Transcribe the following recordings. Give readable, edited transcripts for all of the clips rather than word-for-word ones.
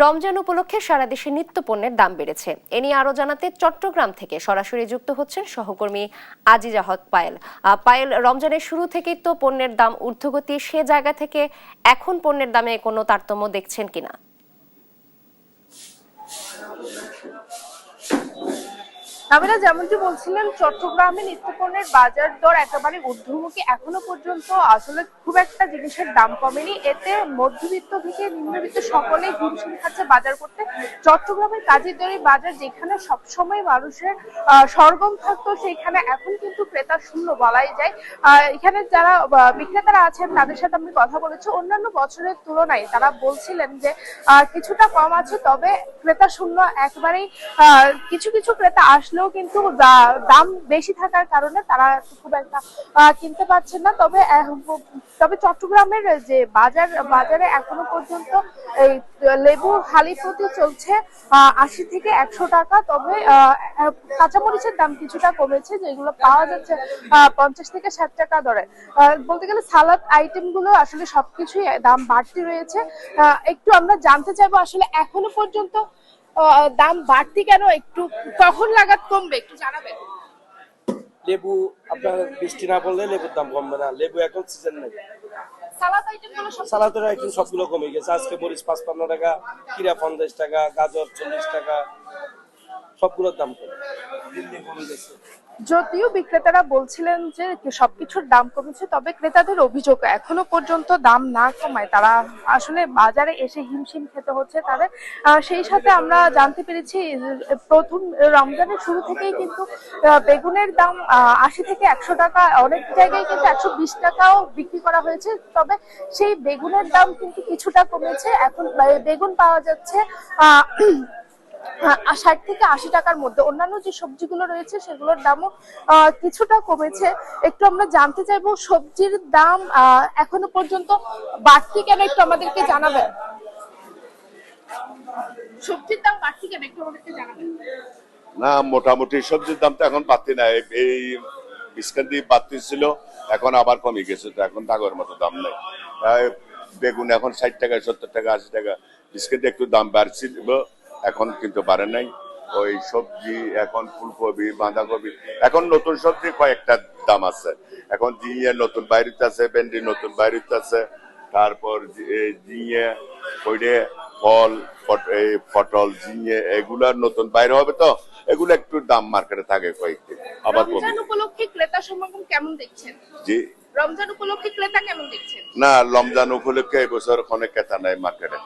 রমজান উপলক্ষে সারা দেশে নিত্য পণ্যের দাম বেড়েছে। এ নিয়ে আরো জানাতে চট্টগ্রাম থেকে সরাসরি যুক্ত হচ্ছেন সহকর্মী আজিজা হক পায়েল। পায়েল, রমজানের শুরু থেকেই তো পণ্যের দাম ঊর্ধ্বগতি, সে জায়গা থেকে এখন পণ্যের দামে কোনো তারতম্য দেখছেন কিনা? আমরা যেমনটি বলছিলেন, চট্টগ্রামে নিত্যপণ্যের বাজার দর একেবারে ঊর্ধ্বমুখী। এখনো পর্যন্ত আসলে খুব একটা জিনিসের দাম কমেনি। এতে মধ্যবিত্ত থেকে নিম্নবিত্ত সকলেই হিমশিম খাচ্ছে বাজার করতে। চট্টগ্রামের কাজীরদড়ি বাজার, যেখানে সবসময় মানুষের সরগম থাকতো, সেইখানে এখন কিন্তু ক্রেতা শূন্য বলাই যায়। এখানে যারা বিক্রেতারা আছেন তাদের সাথে আমি কথা বলেছি। অন্যান্য বছরের তুলনায় তারা বলছিলেন যে কিছুটা কম আছে, তবে ক্রেতা শূন্য একেবারেই। কিছু কিছু ক্রেতা আসলেও কিন্তু দাম বেশি থাকার কারণে তারা খুব একটা কিনতে পারছেন না। তবে চট্টগ্রামের যে বাজারে এখনো পর্যন্ত এই লেবু হালি প্রতি চলছে ৮০ থেকে ১০০ টাকা। তবে কাঁচামরিচের দাম কিছুটা কমেছে, যেগুলো পাওয়া যাচ্ছে ৫০ থেকে ৬০ টাকা দরে। বলতে গেলে সালাদ আইটেম গুলো আসলে সবকিছুই দাম বাড়তি রয়েছে। একটু আমরা জানতে চাইবো আসলে এখনো পর্যন্ত দাম বাড়তি কেন, একটু কখন নাগাদ কমবে একটু জানাবেন। লেবু আপনার বৃষ্টি না পড়লে লেবুর দাম কমবে না। লেবু এখন সিজন নেই। সালাদের আইটেম সবগুলো কমে গেছে। আজকে মরিচ ৫৫ টাকা, কিরা ৫০ টাকা, গাজর ৪০ টাকা, সবগুলোর দাম কমে গেছে। যদিও বিক্রেতারা বলছিলেন যে সবকিছুর দাম কমেছে, তবে ক্রেতাদের অভিযোগ এখনো পর্যন্ত দাম না কমায় তারা আসলে বাজারে এসে হিমশিম খেতে হচ্ছে তাদের। সেই সাথে আমরা জানতে পেরেছি প্রথম রমজানের শুরু থেকেই কিন্তু বেগুনের দাম ৮০ থেকে ১০০ টাকা, অনেক জায়গায় কিন্তু ১২০ টাকাও বিক্রি করা হয়েছে। তবে সেই বেগুনের দাম কিন্তু কিছুটা কমেছে। এখন বেগুন পাওয়া যাচ্ছে ৬০ থেকে ৮০ টাকার মধ্যে। অন্যান্য যে সবজিগুলো রয়েছে সেগুলোর দামও কিছুটা কমেছে। একটু আমরা জানতে চাইবো সবজির দাম এখনো পর্যন্ত বাড়তি কেন, একটু আমাদেরকে জানাবেন। সবজির দাম বাড়তি কেন একটু আমাদেরকে জানাবেন। না, মোটামুটি সবজির দাম তো এখন বাড়তি নাই। এই বিস্কুট দিয়ে বাড়তি ছিল, এখন আবার কমে গেছে। তো এখন আগের মতো দাম নাই। বেগুন এখন ৬০ টাকা, ৭০ টাকা, ৮০ টাকা। বিস্কুট একটু দাম বাড়ছিল, এখন কিন্তু বাড়ে নাই। ওই সবজি এখন ফুলকপি, বাঁধাকপি, এখন নতুন সবজি কয়েকটা দাম আছে। এখন জিনিয়া নতুন বাইরেতে আছে, ভেন্ডি নতুন বাইরেতে আছে, তারপর জিনিয়া ওইটা ফল, পটল, জিনিয়া এগুলার নতুন বাইরে হবে। তো এগুলো একটু দাম মার্কেটে থাকে কয়েকদিন, আবার রমজান উপলক্ষে ক্রেতা সমাগম কেমন দেখছেন? জি, রমজান উপলক্ষে ক্রেতা কেমন দেখছেন? না, রমজান উপলক্ষে এবছর অনেক ক্রেতা নাই মার্কেটে।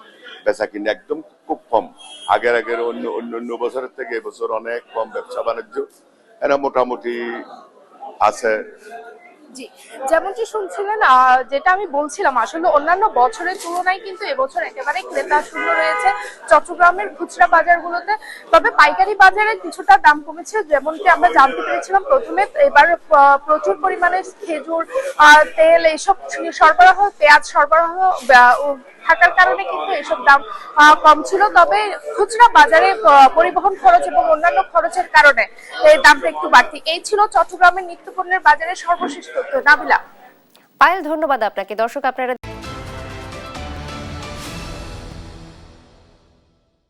বেচা কিনে একদম খুব কম। আগের অন্য বছরের থেকে এবছর অনেক কম ব্যবসা বাণিজ্য। এরা মোটামুটি আছে। জি, যেমনটি শুনছিলেন, যেটা আমি বলছিলাম, আসলে অন্যান্য বছরের তুলনায় কিন্তু এবছর একেবারে ক্রেতা শূন্য রয়েছে চট্টগ্রামের খুচরা বাজারগুলোতে। তবে পাইকারি বাজারে কিছুটা দাম কমেছে, যেমনটি আমরা জানতে পেরেছিলাম প্রথমে। এবার প্রচুর পরিমাণে খেজুর, তেল এইসব সরবরাহ, পেঁয়াজ সরবরাহ থাকার কারণে কিন্তু এসব দাম কম ছিল। তবে খুচরা বাজারে পরিবহন খরচ এবং অন্যান্য খরচের কারণে এই দামটা একটু বাড়তি। এই ছিল চট্টগ্রামের নিত্যপণ্যের বাজারে সর্বশেষ তথ্য। নাবিলা। পায়েল, ধন্যবাদ আপনাকে। দর্শক, আপনারা